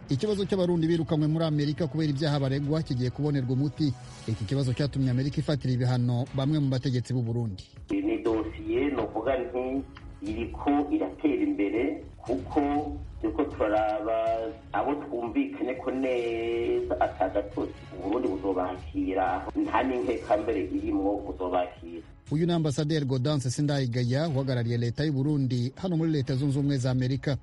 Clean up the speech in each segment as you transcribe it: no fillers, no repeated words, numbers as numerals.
Ikibazo cy'abarundi birukanwe muri Amerika kubera ibyaha baregwa kigiye kubonerwa umuti. Iki kibazo cyatumye Amerika ifatira ibihano bamwe mu bategetsi b'u Burundi. Ni dosiye no kuvuga nti iriko iratera imbere kuko yuko turaraba abo twumvikanye ko neza atagatozi Uburundi buzobakira nta n'inkeka mbere irimwo buzobakira. Uyu ni Ambasaderi Gaudence Sindayigaya uhagarariye leta y'u Burundi hano muri Leta Zunze Ubumwe za Amerika.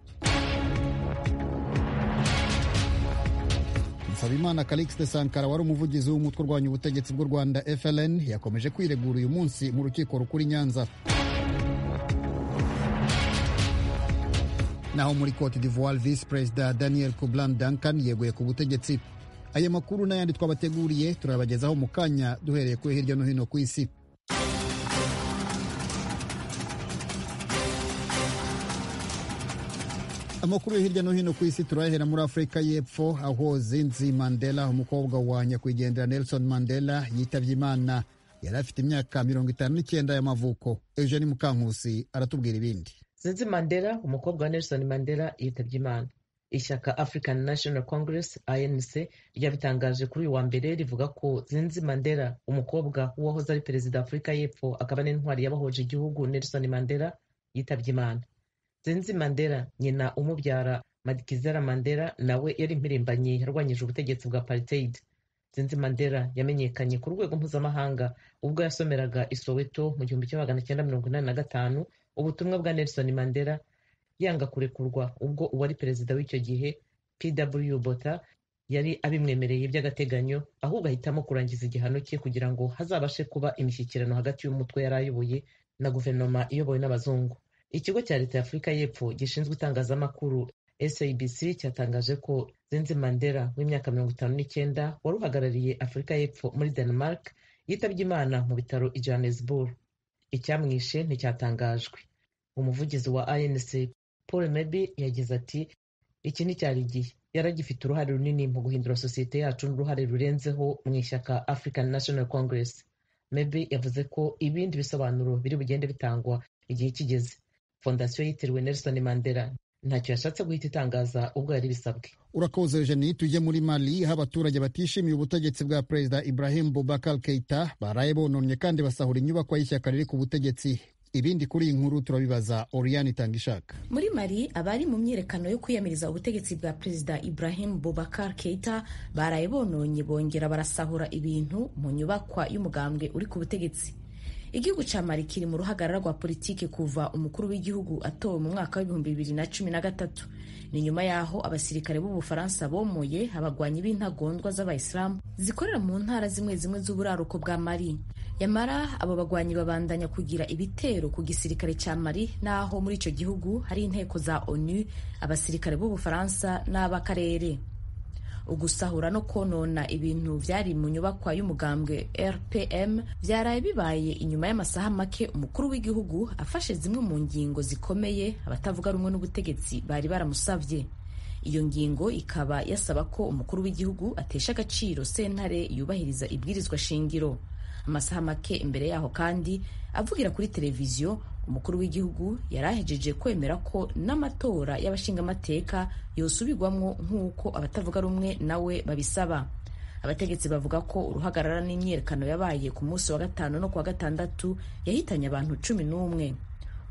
Nsabimana Calixte Sankara wari umuvugizi w'umutwe urwanya ubutegetsi bw'u Rwanda FLN yakomeje kwiregura uyu munsi mu rukiko rukuru i Nyanza. Naho muri Cote d'Ivoire Vice President Daniel Duncan yeguye ku butegetsi. Aya makuru n'ayandi twabateguriye turabagezaho mu kanya duhereye kuri hirya no hino ku isi. Amakuru hirya no hino ku isi turahera muri Afrika y'Epfo aho Zinzi Mandela umukobwa wa nyakwigendera Nelson Mandela yitavye Imana. Yari afite imyaka 59 y'amavuko. Eugene Mukankusi aratubwira ibindi. Zinzi Mandela umukobwa wa Nelson Mandela yitavye Imana. Ishyaka African National Congress ANC ryabitangaje kuri uyu wa mbere rivuga ko Zinzi Mandela umukobwa w'uwahoze ari perezida wa Afrika y'Epfo akaba n'intwari yabahoje igihugu Nelson Mandela yitavye Imana. Zinzi Mandela nyina umubyara Madikizela Mandela nawe yari impirimbanyi yarwanyije ubutegetsi bwa apartheid. Zinzi Mandela yamenyekanye ku rwego mpuzamahanga ubwo yasomeraga i Soweto mu 1985 ubutumwa bwa Nelson Mandela yanga kurekurwa ubwo uwari perezida w'icyo gihe PW Botha yari abimwemereye by'agateganyo ahubwo ahitamo kurangiza igihano cye kugira ngo hazabashe kuba imishyikirano hagati y'umutwe yari ayoboye na guverinoma iyobowe n'abazungu. Ikigo cya leta ya Afurika y'Epfo gishinzwe itangazamakuru SABC cyatangaje ko Zinzi Mandela w'imyaka 59 wari uhagarariye Afurika y'Epfo muri Denmark yitabye Imana mu bitaro i Johannesburg. Icyamwishe nticyatangajwe. Umuvugizi wa ANC Paul Mebi yagize ati iki nticyari igihe, yaragifite uruhare runini mu guhindura sosiyete yacu n'uruhare rurenzeho mu ishyaka African National Congress. Mebi yavuze ko ibindi bisobanuro biri bugende bitangwa igihe kigeze. Fondasiyo yitiriwe Nelson Mandela ntacyo yashatse guhita itangaza ubwo yari bisabwe. Urakoze Eugenie. Tujye muri Mali aho abaturage batishimiye ubutegetsi bwa Perezida Ibrahim Boubacar Keita baraye bononye kandi basahura inyubako y'ishyaka riri ku butegetsi. Ibindi kuri iyi nkuru turabibaza Oriane Tangishaka. Muri Mali abari mu myerekano yo kwiyamiriza ubutegetsi bwa Perezida Ibrahim Boubacar Keita baraye bononye bongera barasahura ibintu mu nyubakwa y'umugambwe uri ku butegetsi. Igihugu ca Mali kiri mu ruhagarara rwa politike kuva umukuru w'igihugu atowe mu mwaka wa 2013. Ni nyuma yaho abasirikare b'Ubufaransa bomoye abagwanyi b'intagondwa z'Abayisilamu zikorera mu ntara zimwe zimwe z'uburaruko bwa Mali. Yamara abo bagwanyi babandanya kugira ibitero ku gisirikare ca Mali naho muri ico gihugu hari inteko za ONU, abasirikare b'Ubufaransa n'abakarere. Ugusahura no konona ibintu vyari mu nyubakwa y'umugambwe RPM vyaraye bibaye inyuma y'amasaha make umukuru w'igihugu afashe zimwe mu ngingo zikomeye abatavuga rumwe n'ubutegetsi bari baramusavye. Iyo ngingo ikaba yasaba ko umukuru w'igihugu atesha agaciro sentare yubahiriza ibwirizwa shingiro. Amasaha make imbere yaho kandi avugira kuri televiziyo umukuru w'igihugu yarahejeje kwemera ko n'amatora y'abashingamateka yosubirwamwo nk'uko abatavuga rumwe nawe babisaba. Abategetsi bavuga ko uruhagarara n'imyerekano yabaye ku munsi wa gatanu no kuwa gatandatu yahitanye abantu 11.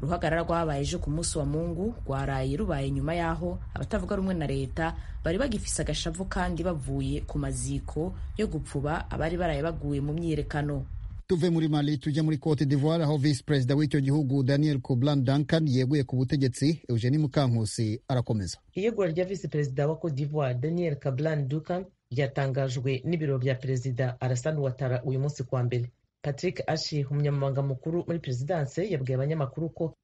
Uruhagarara rwabaye ejo ku munsi wa Mungu rwaraye rubaye nyuma yaho abatavuga rumwe na leta bari bagifise agashavu kandi bavuye ku maziko yo gupfuba abari baraye baguye mu myerekano. Tuve muri Mali tujye muri Cote d'Ivoire aho Vice President w'icyo gihugu Daniel Duncan yeguye ku butegetsi. Eugenie Mukankusi arakomeza. Iyegura rya Vice President wa Cote d'Ivoire Daniel Duncan ryatangajwe n'ibiro bya Perezida Alassane Ouattara uyu munsi kwa mbere. Patrick Ashi umunyamabanga mukuru muri Presidence yabwiye abanyamakuru ko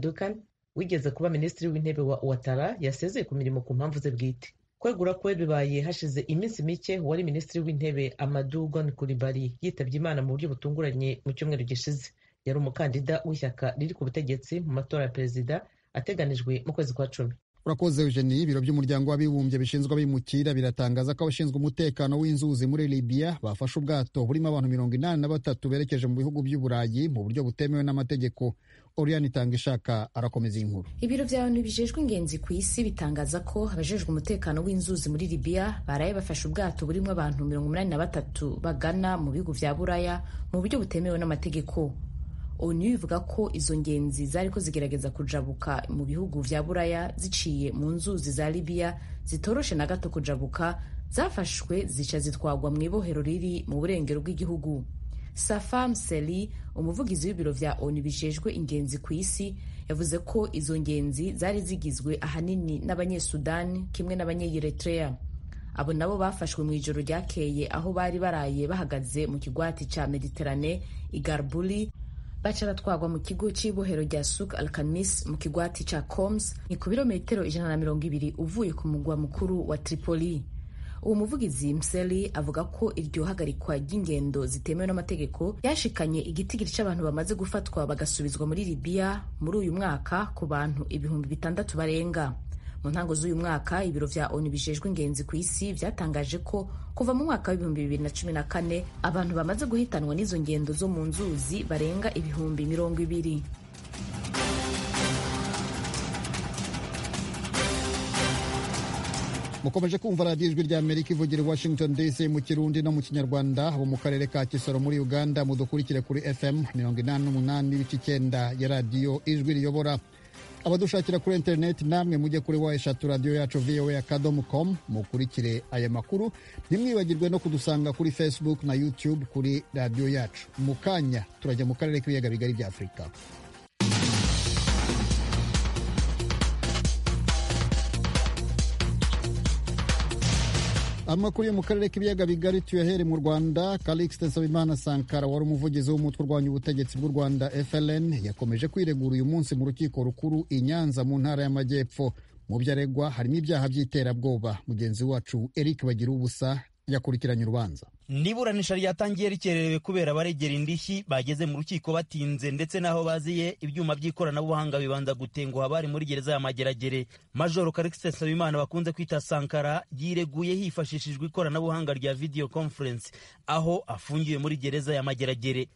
Duncan wigeze kuba minisitiri w'intebe wa Ouattara yasezeye ku mirimo ku mpamvu ze bwite. Kwegura kwe bibaye hashize iminsi mike wari minisitiri w'intebe Amadou Gon Coulibaly yitabye Imana mu buryo butunguranye mu cyumweru gishize. Yari umukandida w'ishyaka riri ku butegetsi mu matora ya perezida ateganijwe mu kwezi kwa 10. urakoze Eugenie. Ibiro by'umuryango w'abibumbye bishinzwe abimukira biratangaza ko abashinzwe umutekano w'inzuzi muri Libya bafashe ubwato burimo abantu 83 berekeje mu bihugu by'Uburayi mu buryo butemewe n'amategeko. Oriane Itangishaka arakomeza inkuru. Ibiro bya ONU bijejwe ingenzi ku isi bitangaza ko abajejwe umutekano w'inzuzi muri Libya baraye bafashe ubwato burimo abantu 83 bagana mu bihugu vya Buraya mu buryo butemewe n'amategeko. ONU ivuga ko izo ngenzi zariko zigerageza kujabuka mu bihugu vya Buraya ziciye mu nzuzi za Libya zitoroshe na gato kujabuka, zafashwe zica zitwagwa mu ibohero riri mu burengero bw'igihugu. Safam Seli, umuvugizi w'ibiro vya ONU bijejwe ingenzi ku isi, yavuze ko izo ngenzi zari zigizwe ahanini n'abanyesudani kimwe n'abanyeyeritrea. Abo nabo bafashwe mu ijoro ryakeye aho bari baraye bahagaze mu kigwati ca Mediterane Igarbuli, baca batwagwa mu kigo c'ibohero rya Souk al-Khamis mu kigwati ca Coms, ni ku birometero 120 uvuye ku mugwa mukuru wa Tripoli. Uwo muvugizi Mseli avuga ko iryo hagarikwa ry'ingendo zitemewe n'amategeko yashikanye igitigiri c'abantu bamaze gufatwa bagasubizwa muri Libya muri uyu mwaka ku bantu 6,000 barenga. Mu ntango z'uyu mwaka ibiro vya ONU bijejwe ingenzi ku isi vyatangaje ko kuva mu mwaka w'2014 abantu bamaze guhitanwa n'izo ngendo zo mu nzuzi barenga 200,000. Mukomeje kumva radiyo ijwi rya Amerika ivugira i Washington DC mu Kirundi no mu Kinyarwanda. Abo mu karere ka Kisoro muri Uganda mudukurikire kuri FM 88.9 ya radiyo ijwi riyobora. Abadushakira kuri internet namwe mujye kuri eshatu radio yacu voa.com mukurikire aya makuru. Ntimwibagirwe no kudusanga kuri Facebook na YouTube kuri radio yacu. Mukanya turajya mu karere k'ibiyaga bigari bya Afrika. Amakuru yo mu karere k'ibiyaga bigari tuyahere mu Rwanda. Calixte Nsabimana Sankara wari umuvugizi w'umutwe urwanya ubutegetsi bw'u Rwanda FLN yakomeje kwiregura uyu munsi mu rukiko rukuru i Nyanza mu ntara y'Amajyepfo. Mu byo aregwa harimo ibyaha by'iterabwoba. Mugenzi wacu Eric Bagirubusa yakurikiranye urubanza. Niburanisha ryatangiye rikererewe kubera abaregera indishyi bageze mu rukiko batinze, ndetse naho baziye ibyuma by'ikoranabuhanga bibanza gutenguha bari muri gereza ya Mageragere. Major Calixte Nsabimana bakunze kwita Sankara yireguye hifashishijwe ikoranabuhanga rya video conference aho afungiwe muri gereza ya Mageragere.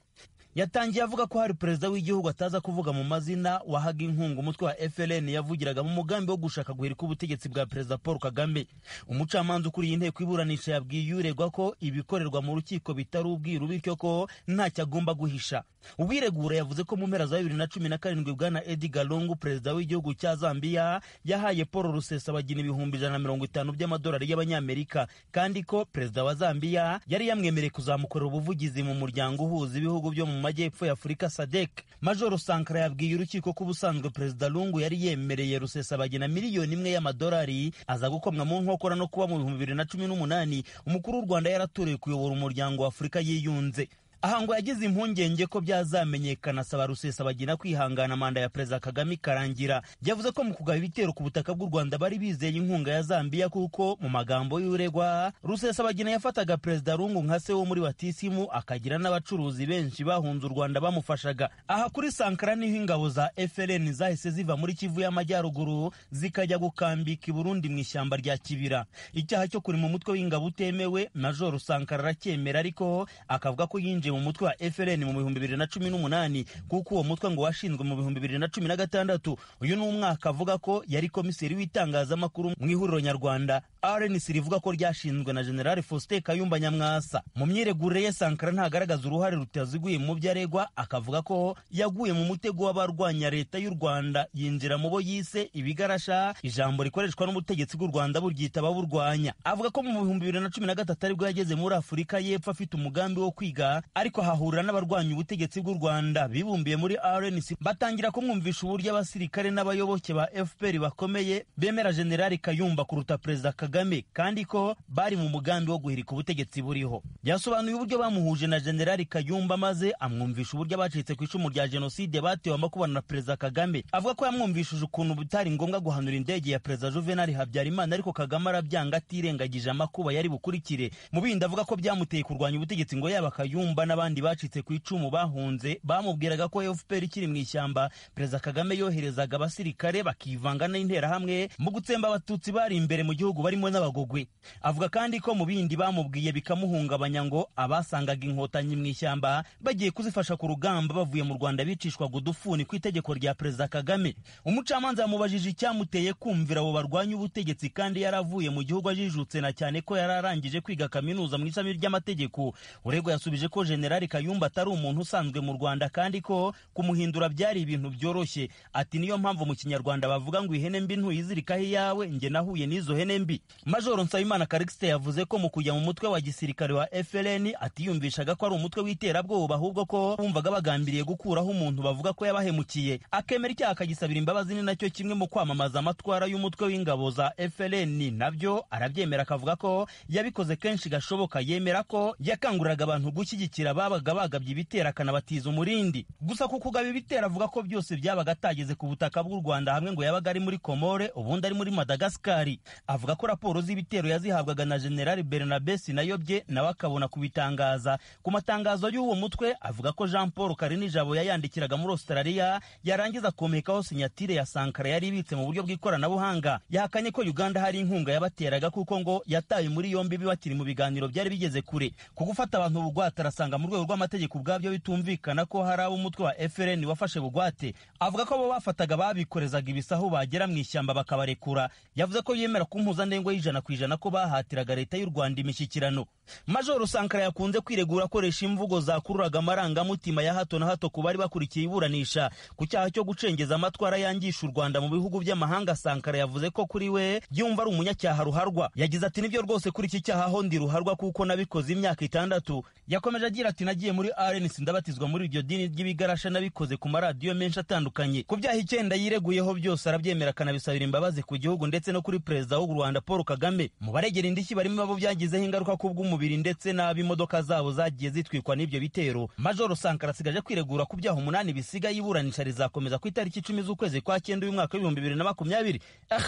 Yatangiye avuga ko hari perezida w'igihugu ataza kuvuga mu mazina wahaga inkunga umutwe wa FLN yavugiraga mu mugambi wo gushaka guhirika ubutegetsi bwa perezida Paul Kagame. Umucamanza ukuriye inteko iburanisha yabwiye uregwa ko ibikorerwa mu rukiko bitari ubwiru, bityo ko ntacyo agomba guhisha. Uwiregura yavuze ko mu mpera za 2017 bwana Edgar Lungu, perezida w'igihugu cya Zambia, yahaye Paul Rusesabagina ibihumbi 150 by'amadolari y'abanyamerika, kandi ko perezida wa Zambia yari yamwemereye kuzamukorera ubuvugizi mu muryango uhuza ibihugu byo mu Majyepfo ya Afurika SADC. Major Sankara yabwiye urukiko ko ubusanzwe perezida Lungu yari yemereye Rusesabagina miliyoni 1 y'amadolari aza gukomwa mu nkokora no kuba mu 2018 umukuru w'u Rwanda yaratorewe kuyobora umuryango wa Afurika yiyunze. Aha ngo yagize impungenge ko byazamenyekana, asaba Rusesabagina kwihangana manda ya perezida Kagame ikarangira. Yavuze ko mu kugaba ibitero ku butaka bw'u Rwanda bari bizeye inkunga ya Zambia, kuko mu magambo y'uregwa Rusesabagina yafataga perezida Lungu nka se wo muri batisimu, akagira n'abacuruzi benshi bahunze u Rwanda bamufashaga. Aha kuri Sankara niho ingabo za FLN zahise ziva muri Kivu y'Amajyaruguru zikajya gukambika Iburundi mu ishyamba rya Kibira. Icyaha cyo kuri mu mutwe w'ingabo utemewe Major Sankara aracyemera, ariko akavuga ko yinjiye mu mutwe wa FLN mu 2018 kuko uwo mutwe ngo washinzwe mu 2016. Uyu ni umwaka avuga ko yari komiseri w'itangazamakuru mu ihuriro nyarwanda RNC rivuga ko ryashinzwe na General Faustin Kayumba Nyamwasa. Mu myiregurire ye Sankara ntagaragaza uruhare rutaziguye mu byaregwa, akavuga ko yaguye mu mutego w'abarwanya leta y'u Rwanda yinjira mu bo yise ibigarasha, ijambo rikoreshwa n'ubutegetsi bw'u Rwanda buryita ababurwanya. Avuga ko mu 2013 aribwo yageze muri Afurika y'Epfo afite umugambi wo kwiga, ariko hahurira n'abarwanya ubutegetsi bw'u Rwanda bibumbiye muri RNC batangira kumwumvisha uburyo abasirikare n'abayoboke ba FPR bakomeye bemera General Kayumba kuruta perezida Kagame, kandi ko bari mu mugambi wo guhirika ubutegetsi buriho. Yasobanuye uburyo bamuhuje na General Kayumba maze amwumvisha uburyo abacitse ku icumu rya jenoside batewe amakubana na perezida Kagame. Avuga ko yamwumvishije ukuntu bitari ngombwa guhanura indege ya perezida Juvenal Habyarimana, ariko Kagame arabyanga atirengagije amakuba yari bukurikire. Mu bindi avuga ko byamuteye kurwanya ubutegetsi ngo yaba Kayumba kayumba n'abandi bacitse ku icumu bahunze bamubwiraga ko FPR ikiri mu ishyamba Perezida Kagame yoherezaga abasirikare bakivanga n'interahamwe mu gutsemba abatutsi bari imbere mu gihugu barimo n'abagogwe. Avuga kandi ko mu bindi bamubwiye bikamuhungabanya ngo abasangaga inkotanyi mu ishyamba bagiye kuzifasha ku rugamba bavuye mu Rwanda bicishwaga udufuni ku itegeko rya Perezida Kagame. Umucamanza yamubajije icyamuteye kumvira abo barwanya ubutegetsi kandi yaravuye mu gihugu ajijutse na cyane ko yararangije kwiga kaminuza mu ishami ry'amategeko. Uregwa yasubije ko General Kayumba atari umuntu usanzwe mu Rwanda kandi ko kumuhindura byari ibintu byoroshye. Ati niyo mpamvu mu Kinyarwanda bavuga ngo ihene mbi ntuyizirikaho iyawe, nge nahuye n'izo hene mbi. Major Nsabimana Karikiste yavuze ko mu kujya mu mutwe wa gisirikare wa FLN atiyumvishaga ko ari umutwe w'iterabwoba ahubwo ko bumvaga bagambiriye gukuraho umuntu bavuga ko yabahemukiye. Akemera icyaha akagisabira imbabazi, ni nacyo kimwe mu kwamamaza amatwara y'umutwe w'ingabo za FLN. Nabyo arabyemera akavuga ko yabikoze kenshi gashoboka. Yemera ko yakanguriraga abantu gushyigikira babaga bagabye ibitera akanabatiza umurindi. Gusa ku kugaba ibitera avuga ko byose byabaga atageze ku butaka bw'u Rwanda, hamwe ngo yabaga ari muri Komore ubundi ari muri Madagascar. Avuga ko raporo z'ibitero yazihabwaga na General Bernabe Sinayobye nawe akabona kubitangaza. Ku matangazo y'uwo mutwe avuga ko Jean Paul Karinijabo yayandikiraga muri Australia yarangiza komekaho sinyatire ya Sankara yari ibitse mu buryo bw'ikoranabuhanga. Yahakanye ko Uganda hari inkunga yabateraga kuko ngo yataye muri yombi bakiri mu biganiro byari bigeze kure. Ku gufata abantu bugwate arasanga mu rwego rw'amategeko ubwabyo bitumvikana ko hari abo umutwe wa FLN wafashe bugwate. Avuga ko abo bafataga babikorezaga ibisahu bagera mu ishyamba bakabarekura. Yavuze ko yemera kumpuza ndengo y'100% ko bahatiraga leta y'u Rwanda imishyikirano. Major Sankara yakunze kwiregura akoresha imvugo zakururaga amarangamutima ya hato na hato ku bari bakurikiye iburanisha ku cyaha cyo gucengeza amatwara yangisha u Rwanda mu bihugu by'amahanga. Sankara yavuze ko kuri we yumva ari umunyacyaha ruharwa. Yagize ati nibyo rwose kuri iki cyaha ho ndi ruharwa kuko nabikoze imyaka 6. Yakomeje agira ati nagiye muri RNC ndabatizwa muri iryo dini ry'ibigarasha, nabikoze ku maradiyo menshi atandukanye. Ku byaha 9 yireguyeho byose arabyemera kanabisabira imbabazi ku gihugu ndetse no kuri Perezida w'u Rwanda Paul Kagame. Mu baregera indishyi barimo abo byagizeho ingaruka ku bw'umubiri ndetse n'ab'imodoka zabo zagiye zitwikwa n'ibyo bitero. Major Sankara asigaje kwiregura ku byaha 8 bisigaye iburanisha rizakomeza ku itariki 10 z'ukwezi kwa 9 uyu mwaka wa 2020.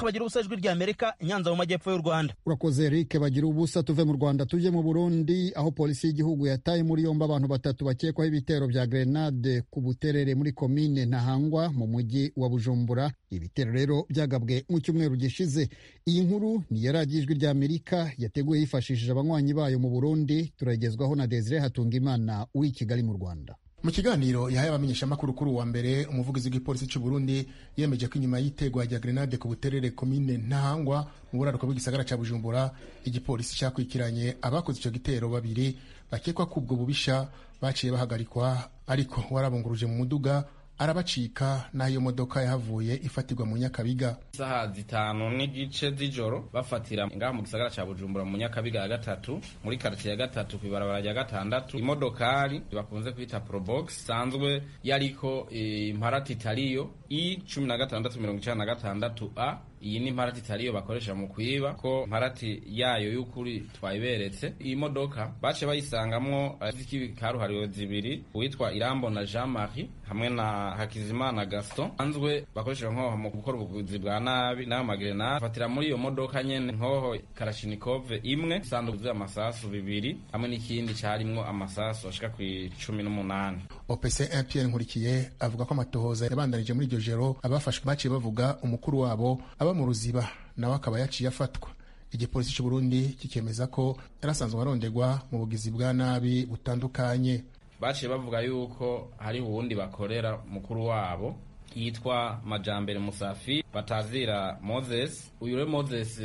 Bagira ubusa ijwi rya Amerika, Nyanza mu majyepfo y'u Rwanda. Urakoze Eric. Bagira ubusa tuve mu Rwanda tuje mu Burundi, aho polisi y'igihugu yataye muri yombi abantu 3 bakekwaho ibitero bya grenade ku Buterere muri komine Ntahangwa mu mujyi wa Bujumbura. Ibitero rero byagabwe mu cyumweru gishize. Iyi nkuru ni yaragije ijwi rya Amerika yateguye yifashishije abanywanyi bayo mu Burundi. Turagezwaho na Desire Hatungimana w'i Kigali mu Rwanda. Mu kiganiro yahaye abamenyesha makuru kuri wa mbere, umuvugizi w'igipolisi cy'u Burundi yemeje ko inyuma y'itegwa rya grenade ku Buterere komine Ntahangwa mu buraruko bw'igisagara cya Bujumbura, igipolisi cyakwikiranye abakoze icyo gitero 2 bakekwa kubwo bubisha baciye bahagarikwa, ariko warabunguruje mu muduga arabacika nayo modoka yahavuye ifatirwa mu Nyakabiga. Saha 5:30 z'ijoro bafatira ngaha mu gisagara ca Bujumbura mu Nyakabiga ya 3 muri quartier ya 3 kwibarabara rya 6. Imodokari bakunze kwita Probox sanzwe yariko imparati taliyo I1696A. Iyi ni imparati taliyo bakoresha mu kwiba ko imparati yayo y'ukuri twayiberetse. Iyi modoka bace bayisangamwo z'ikikaruhariwe 2 witwa Irambo na Jean Marie hamwe na Hakizimana Gaston anzwe bakoresha nkoho mu gukora ubuvuzi bwa nabi na magrenade. Fatira muri iyo modoka nyene nkoho Kalashnikov 1, sanduku z'amasasu 2 hamwe n'ikindi cyarimwo amasasu ashika ku 18. OPC Pierre Nkurikiye avuga ko amatohoza yabandanije muri iryo jero, abafashwe baciye bavuga umukuru wabo aba mu Ruziba nawe akaba yaciye afatwa. Igipolisi cy'u Burundi kikemeza ko yarasanzwe arondegwa mu bugizi bwa nabi butandukanye. Baciye bavuga yuko hari uwundi bakorera mukuru wabo yitwa Majambere Musafi batazira Moses. Uyu rero Moses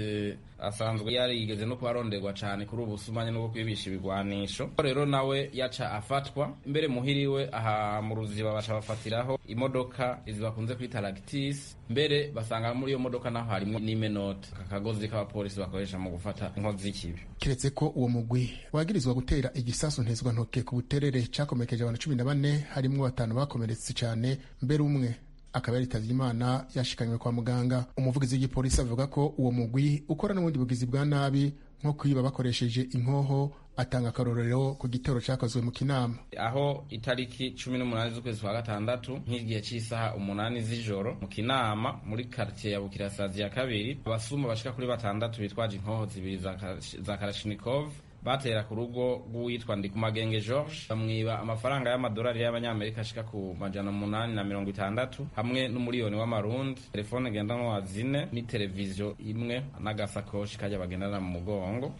asanzwe yari yigeze no kubarondegwa cyane kuri ubusumanye no kwibisha ibigwanisho. Rero nawe yaca afatwa mbere muhiriwe aha mu Ruziba, baca bafatiraho imodoka izibakunze kwita Lactis. Mbere basanga muri iyo modoka naho harimo n'imenote akagozi k'abapolisi bakoresha mu gufata inkozi z'ikibi. Kiretse ko uwo mugwi wagirizwa gutera igisasu ntezwa ntoke ku Buterere cyakomekeje abantu 14 harimo 5 bakomeretse cyane, mbere umwe akaba yaritavye Imana yashikanywe kwa muganga. Umuvugizi w'igipolisi avuga ko uwo mugwi ukora n'ubundi bugizi bwa nabi nko kwiba bakoresheje inkoho. Atanga akarorero ku gitero cyakozwe mu Kinama aho itariki 18 z'ukwezi kwa 6 nk'igihe cy'isaha 8 z'ijoro mu Kinama muri quartier ya Bukirasazi ya 2 abasuma bashika kuri 6 bitwaje inkoho 2 za Kalashnikov batera ku rugo rw'uwitwa Ndikumagenge George bamwiba amafaranga y'amadolari y'abanyamerika ashika ku 860 hamwe n'umuriyoni w'amarundi, telefone ngendanwa zine ni televiziyo imwe n'agasakoshi kajya bagendana mu mugongo.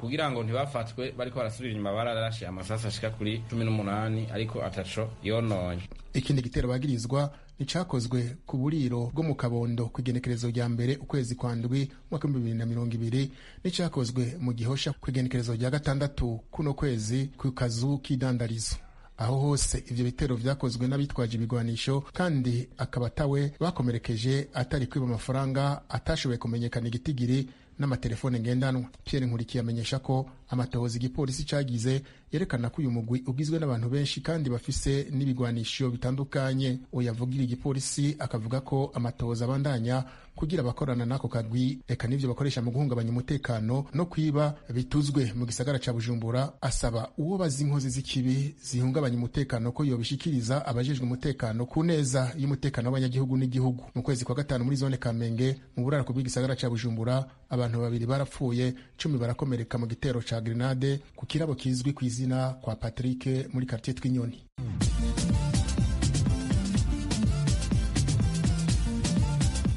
Kugira ngo ntibafatwe bariko barasubira inyuma bararashe amasasa ashika kuri 18 ariko ataco yononye. Ikindi gitero bagirizwa nicakozwe ku buriro bwo mu Kabondo kw'igenekerezo rya mbere ukwezi kwa ndwi mwaka 2020 nicakozwe mu Gihosha kw'igenekerezo rya gatandatu kuno kwezi ku kazu k'idandarizo. Aho hose ivyo bitero vyakozwe n'abitwaje ibigwanisho kandi akabatawe bakomerekeje atari kwiba amafaranga atashoboye kumenyekana igitigiri n'amatelefone ngendanwa. Pierre Nkurikiye amenyesha ko amatohoza igipolisi cagize yerekana ko uyu mugwi ugizwe n'abantu benshi kandi bafise n'ibigwanisho bitandukanye. Uyavugira igipolisi akavuga ko amatohoza abandanya kugira abakorana n'ako kagwi eka n'ivyo bakoresha mu guhungabanya umutekano no kwiba bituzwe mu gisagara ca Bujumbura. Asaba uwo bazi inkozi z'ikibi zihungabanya umutekano ko yobishikiriza abajejwe umutekano ku neza y'umutekano w'abanyagihugu n'igihugu. Mu kwezi kwa gatanu muri zone Kamenge mu burarako bw'igisagara ca Bujumbura abantu 2 barapfuye 10 barakomereka mu gitero ca grenade ku kirabo kizwi ku izina kwa Patrick muri quartier Twinyoni.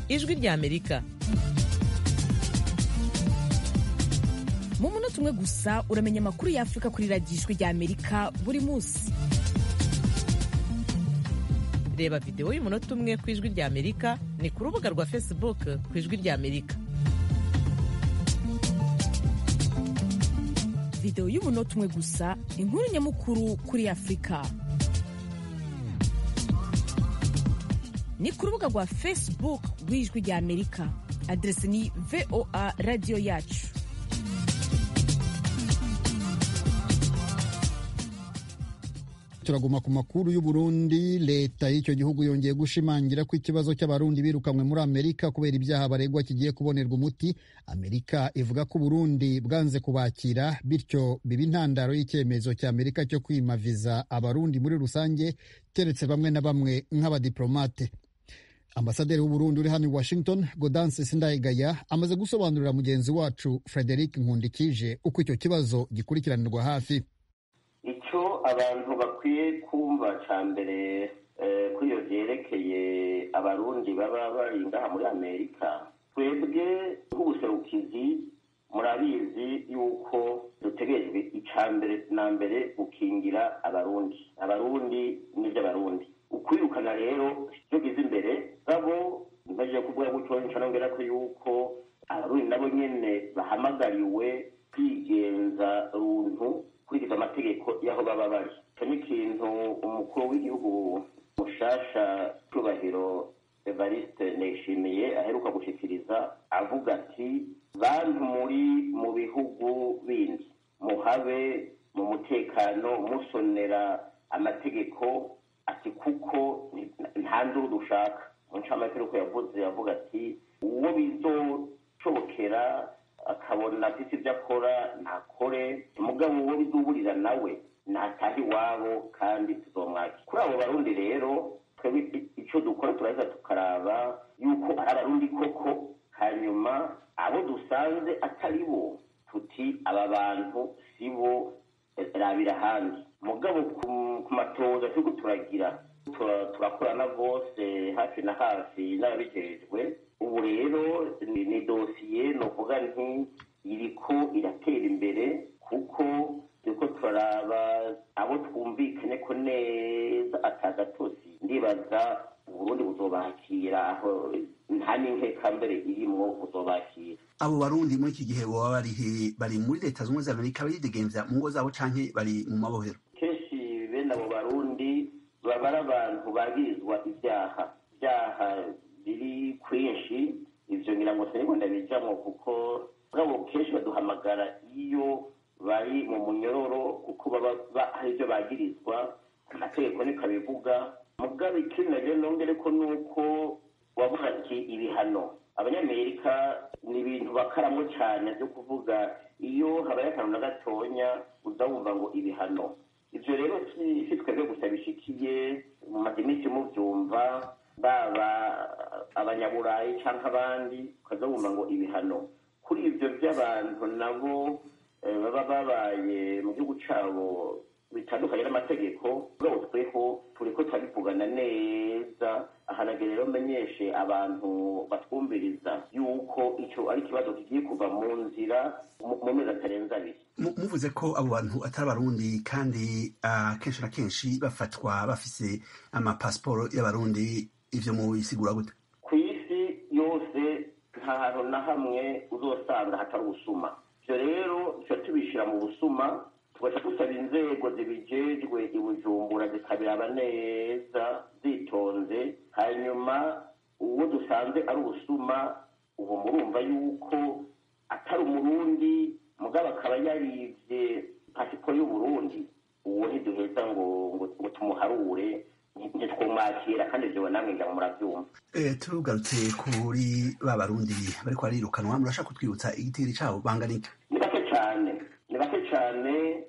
Ijwi rya Amerika. Mu munota umwe gusa uramenya amakuru ya Afrika kuri radio Ijwi rya Amerika buri munsi. Reba video y'umunota umwe ku Ijwi rya Amerika ni ku rubuga rwa Facebook ku Ijwi rya Amerika. Video y'umunota umwe gusa, inkuru nyamukuru kuri Afrika. Ni ku rubuga rwa Facebook rw'Ijwi rya Amerika. Adresi ni VOA Radio Yacu. Turaguma ku makuru y'Uburundi. Leta y'icyo gihugu yongeye gushimangira ko ikibazo cy'abarundi birukamwe muri Amerika kubera ibyaha baregwa kigiye kubonerwa umuti. Amerika ivuga ko Burundi bwanze kubakira, bityo biba intandaro y'icyemezo cya Amerika cyo kwima viza abarundi muri rusange, keretse bamwe na bamwe nk'abadiplomate. Ambasaderi w'Uburundi uri hano i Washington, Gaudence Sindayigaya, amaze gusobanurira mugenzi wacu Frederic Nkundikije uko icyo kibazo gikurikiranirwa hafi. Icyo abantu bakwiye kumva ca mbere kuri iyo vyerekeye abarundi baba bari ngaha muri Amerika, twebwe nk'ubuserukizi murabizi yuko dutegerejwe ica mbere na mbere gukingira abarundi n'ivy'abarundi. Ukwirukana rero cyo gize imbere gabo mbaje kuvuga gutyo ncanongera ko yuko abarundi nabo nyene bahamagariwe kwigenza runtu kurikiza amategeko y'aho baba bari. Icyo ni ikintu umukuru w'igihugu mushasha Cyubahiro Evariste Ndayishimiye aheruka gushikiriza avuga ati bantu muri mu bihugu bindi muhabe mu mutekano musonera amategeko, ati kuko nta nduru dushaka. Mu ncamake uko yavuga ati uwo bizoshobokera akabona afite ibyo akora ntakore, umugabo uwo biduburira nawe natahe iwabo kandi tuzomwakira. Kuri abo barundi rero twebwe icyo dukora turaheza tukaraba yuko ari abarundi koko, hanyuma abo dusanze atari bo tuti aba bantu si bo, rabira ahandi. Mugabo ku matoza turiko turagira turakorana bose hafi na hafi n'ababijejwe. Ubu rero ni dosiye novuga nti iriko iratera imbere, kuko turiko turaraba abo twumvikanye ko neza atagatosi. Ndibaza Uburundi buzobakira, aho nta n'inkeka mbere irimwo buzobakira. Abo barundi muri iki gihe baba bari muri Leta Zunze Amerika baridegemvya mu ngo zabo canke bari mu mabohero? Kenshi bene abo barundi baba ari abantu bagirizwa ibyaha biri kwinshi. Ivyo ngira ngo siniko ndabijamwo, kuko bwabo kenshi baduhamagara iyo bari mu munyororo, kuko baba hari ivyo bagirizwa, amategeko niko abivuga. Mugabe ikindi naje nongere ko nuko wavuga ati ibihano. Abanyamerika ni ibintu bakaramwo cyane byo kuvuga iyo habaye akantu na gatonya uza wumva ngo ibihano. Ivyo rero si twebwe gusa bishikiye, mu madimisi muvyumva, baba abanyaburayi canke abandi ukaza wumva ngo ibihano. Kuri ivyo by'abantu nabo baba babaye mu gihugu cabo bitandukanye n'amategeko, ubwo tweho turiko turabivugana neza. Ahanage rero menyeshe abantu batwumviriza yuko ico ari ikibazo kigiye kuva mu nzira mu mezi atarenze abiri. Muvuze ko abo bantu atari abarundi kandi kenshi na kenshi bafatwa bafise amapasiporo y'abarundi, ivyo mubisigura gute? Kw'isi yose nta hantu na hamwe uzosanga hatari ubusuma. Ivyo rero tuca tubishira mu busuma, tugaca dusaba inzego zibijejwe i Bujumbura zikabiraba neza zitonze, hanyuma uwo dusanze ari ubusuma ubu murumva yuko atari umurundi mugabo akaba yarivye pasiporo y'Uburundi, uwo ntiduheza ngo tumuharure, ntitwumwakira kandi ivyo namwe ngira muravyumva. Turugarutse kuri ba barundi bariko barirukanwa, murashaka kutwibutsa igitiri cabo bangana iki? Ni bake cane,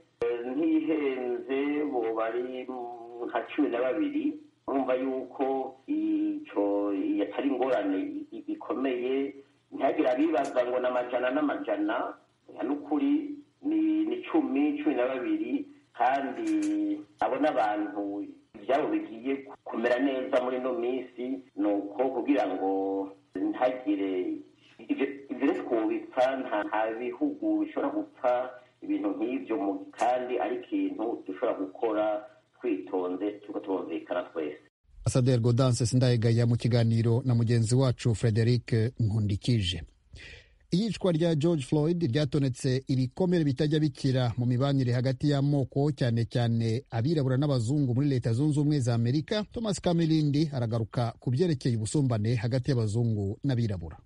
ntihenze bo bari nka 12. Urumva yuko ico yatari ingorane ikomeye, ntihagira abibaza ngo n'amajana, n'ukuri ni 12 kandi abo n'abantu ivyabo bigiye kumera neza muri no misi, nuko kugira ngo ntagire ivyo twobipfa, nta bihugu bishobora gupfa ibintu nk'ivyo, kandi ari ikintu dushobora gukora twitonze turiko turumvikana twese. Ambasaderi Gaudence Sindayigaya mu kiganiro na mugenzi wacu Frederic Nkundikije. Iyicwa rya George Floyd ryatonetse ibikomere bitajya bikira mu mibanire hagati y'amoko, cyane cyane abirabura n'abazungu muri Leta Zunze Ubumwe za Amerika. Thomas Kamilindi aragaruka ku byerekeye ubusumbane hagati y'abazungu n'abirabura.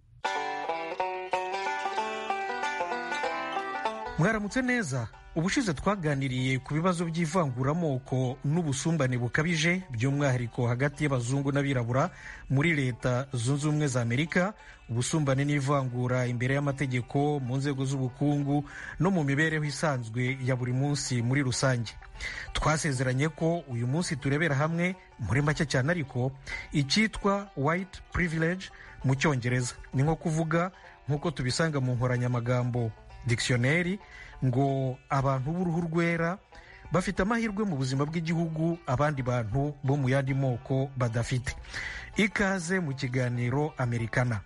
Mwaramutse neza. Ubushize twaganiriye ku bibazo by'ivanguramoko n'ubusumbane bukabije by'umwihariko hagati y'abazungu n'abirabura muri Leta Zunze Ubumwe za Amerika, ubusumbane n'ivangura imbere y'amategeko mu nzego z'ubukungu no mu mibereho isanzwe ya buri munsi muri rusange. Twasezeranye ko uyu munsi turebera hamwe muri make cyane ariko icyitwa white privilege mu Cyongereza. Ni nko kuvuga nk'uko tubisanga mu nkoranyamagambo dictionary ngo abantu b'uruhu rwera bafite amahirwe mu buzima bw'igihugu abandi bantu bo mu yandi moko badafite. Ikaze mu kiganiro Amerikana.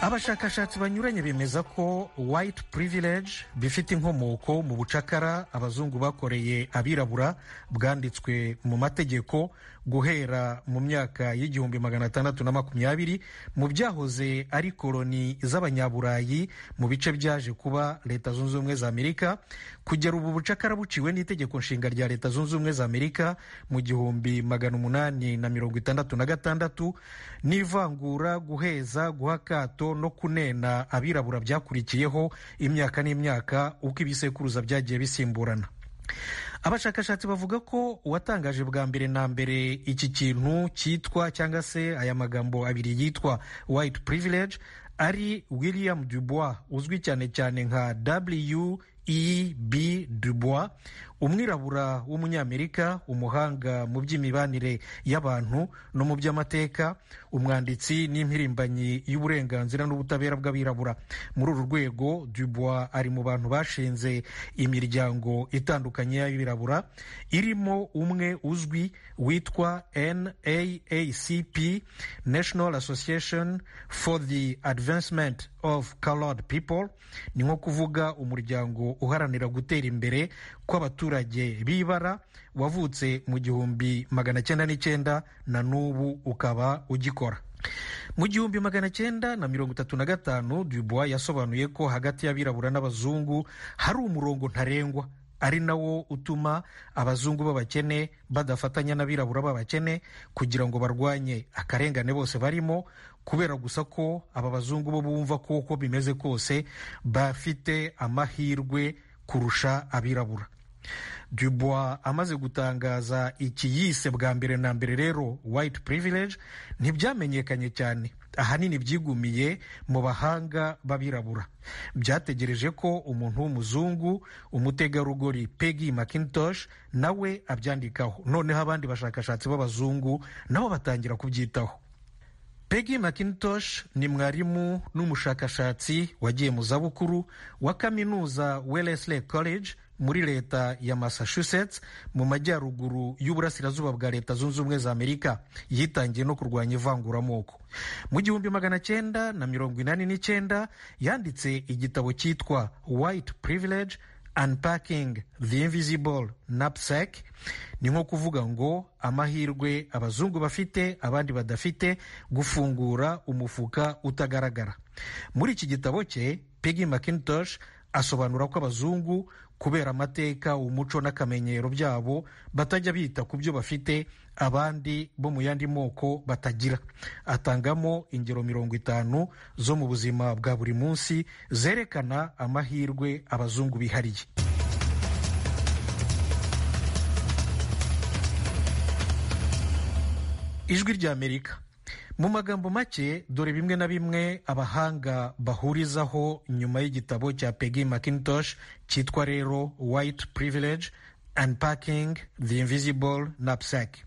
Abashakashatsi banyuranye bemeza ko white privilege bifite inkomoko mu bucakara abazungu bakoreye abirabura bwanditswe mu mategeko guhera mu myaka y'1620 mu byahoze ari koloni z'abanyaburayi mu bice byaje kuba Leta Zunze Ubumwe za Amerika, kugera ubu bucakara buciwe n'itegeko nshinga rya Leta Zunze Ubumwe za Amerika mu 1866, n'ivangura, guheza, guha akato no kunena abirabura byakurikiyeho imyaka n'imyaka uko ibisekuruza byagiye bisimburana. Abashakashatsi bavuga ko uwatangaje bwa mbere na mbere iki kintu cyitwa cyangwa se aya magambo abiri yitwa white privilege ari William Du Bois, uzwi cyane cyane nka W.E.B. Du Bois, umwirabura w'umunyamerika, umuhanga mu by'imibanire y'abantu no mu by'amateka, umwanditsi n'impirimbanyi y'uburenganzira n'ubutabera bw'abirabura. Muri uru rwego Du Bois ari mu bantu bashinze imiryango itandukanye y'abirabura, irimo umwe uzwi witwa NAACP, National Association for the Advancement of Colored People. Ni nko kuvuga umuryango uharanira gutera imbere kw'abaturage b'ibara, wavutse mu 1909 na n'ubu ukaba ugikora. Mu 1935 Du Bois yasobanuye ko hagati y'abirabura n'abazungu hari umurongo ntarengwa, ari nawo utuma abazungu b'abakene badafatanya n'abirabura b'abakene kugira ngo barwanye akarengane bose barimo, kubera gusa ko aba bazungu bo bumva ko uko bimeze kose bafite amahirwe kurusha abirabura. Du Bois amaze gutangaza iki yise bwa mbere na mbere rero white privilege, ntibyamenyekanye cyane, ahanini byigumiye mu bahanga b'abirabura. Byategereje ko umuntu w'umuzungu, umutegarugori Peggy McIntosh, nawe abyandikaho, noneho abandi bashakashatsi b'abazungu nabo batangira kubyitaho. Peggy McIntosh ni mwarimu n'umushakashatsi wagiye mu zabukuru wa kaminuza Wellesley College muri leta ya Massachusetts mu majyaruguru y'uburasirazuba bwa leta zunze ubumwe za Amerika. Yitangiye no kurwanya ivanguramoko. Mu 1989 yanditse igitabo cyitwa White Privilege Unpacking the Invisible Knapsack. Ni nko kuvuga ngo amahirwe abazungu bafite abandi badafite, gufungura umufuka utagaragara. Muri iki gitabo cye Peggy McIntosh asobanura ko abazungu kubera amateka, umuco n'akamenyero byabo batajya bita ku byo bafite abandi bo mu yandi moko batagira. Atangamo ingero 50 zo mu buzima bwa buri munsi zerekana amahirwe abazungu bihariye. Ijwi rya Amerika. Mu magambo make, dore bimwe na bimwe abahanga bahurizaho nyuma y'igitabo cya Peggy McIntosh cyitwa rero White Privilege Unpacking the Invisible Knapsack.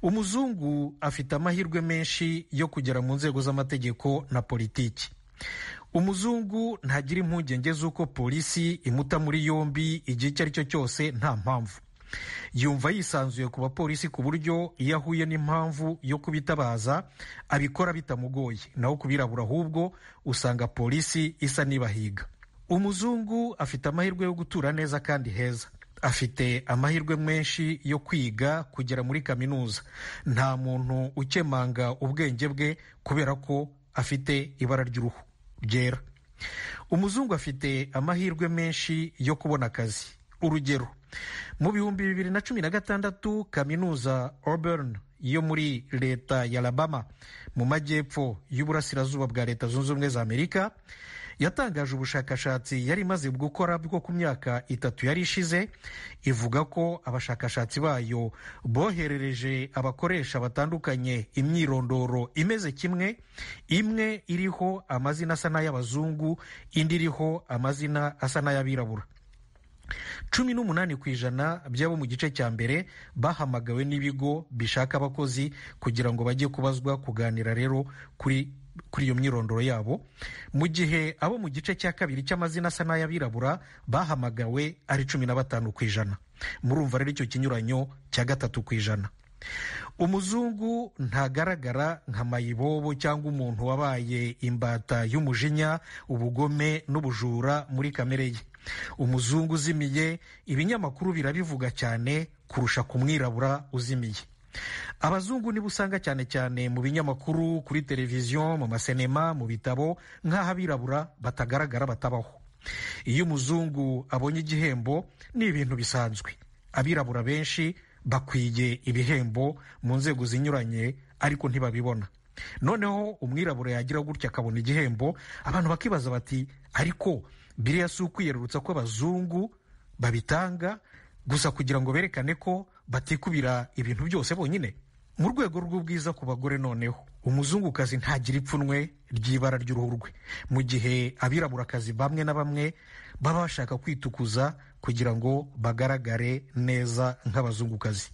Umuzungu afite amahirwe menshi yo kugera mu nzego z'amategeko na politiki. Umuzungu ntagira impungenge z'uko polisi imuta muri yombi igihe icyo ari cyo cyose nta mpamvu. Yumva yisanzuye ku bapolisi ku buryo iyo ahuye n'impamvu yo kubitabaza abikora bitamugoye. Naho kubirabura ahubwo usanga polisi isa nibahiga. Umuzungu afite amahirwe yo gutura neza kandi heza. Afite amahirwe menshi yo kwiga kugera muri kaminuza. Nta muntu ukemanga ubwenge bwe kubera ko afite ibara ry'uruhu ryera. Umuzungu afite amahirwe menshi yo kubona akazi. Urugero, mu 2016 kaminuza Auburn yo muri leta ya Alabama mu majyepfo y'uburasirazuba bwa leta zunze ubumwe za Amerika yatangaje ubushakashatsi yari imaze gukora bwo ku myaka 3 yari ishize. Ivuga ko abashakashatsi bayo boherereje abakoresha batandukanye imyirondoro imeze kimwe, imwe iriho amazina asa n'ay'abazungu, indi iriho amazina asa n'ay'abirabura. 18% by'abo mu gice cya mbere bahamagawe n'ibigo bishaka abakozi kugira ngo bajye kubazwa kuganira rero kuri iyo myirondoro yabo, mu gihe abo mu gice cya kabiri cy'amazina asa n'ay'abirabura bahamagawe ari 15%. Murumva rero icyo kinyuranyo cya 3%. Umuzungu ntagaragara nka mayibobo cyangwa umuntu wabaye imbata y'umujinya, ubugome n'ubujura muri kamere ye. Umuzungu uzimiye ibinyamakuru birabivuga cyane kurusha ku mwirabura uzimiye. Abazungu nibo usanga cyane cyane mu binyamakuru, kuri televiziyo, mu masenema, mu bitabo, nk'aho abirabura batagaragara, batabaho. Iyo umuzungu abonye igihembo ni ibintu bisanzwe. Abirabura benshi bakwiye ibihembo mu nzego zinyuranye ariko ntibabibona. Noneho umwirabura yagira gutya akabona igihembo, abantu bakibaza bati ariko biriya si ukwiyerurutsa ko abazungu babitanga gusa kugira ngo berekane ko batikubira ibintu byose bonyine. Mu rwego rw'ubwiza ku bagore noneho umuzungukazi ntagira ipfunwe ry'ibara ry'uruhu rwe, mu gihe abiraburakazi bamwe na bamwe baba bashaka kwitukuza kugira ngo bagaragare neza nk'abazungukazi.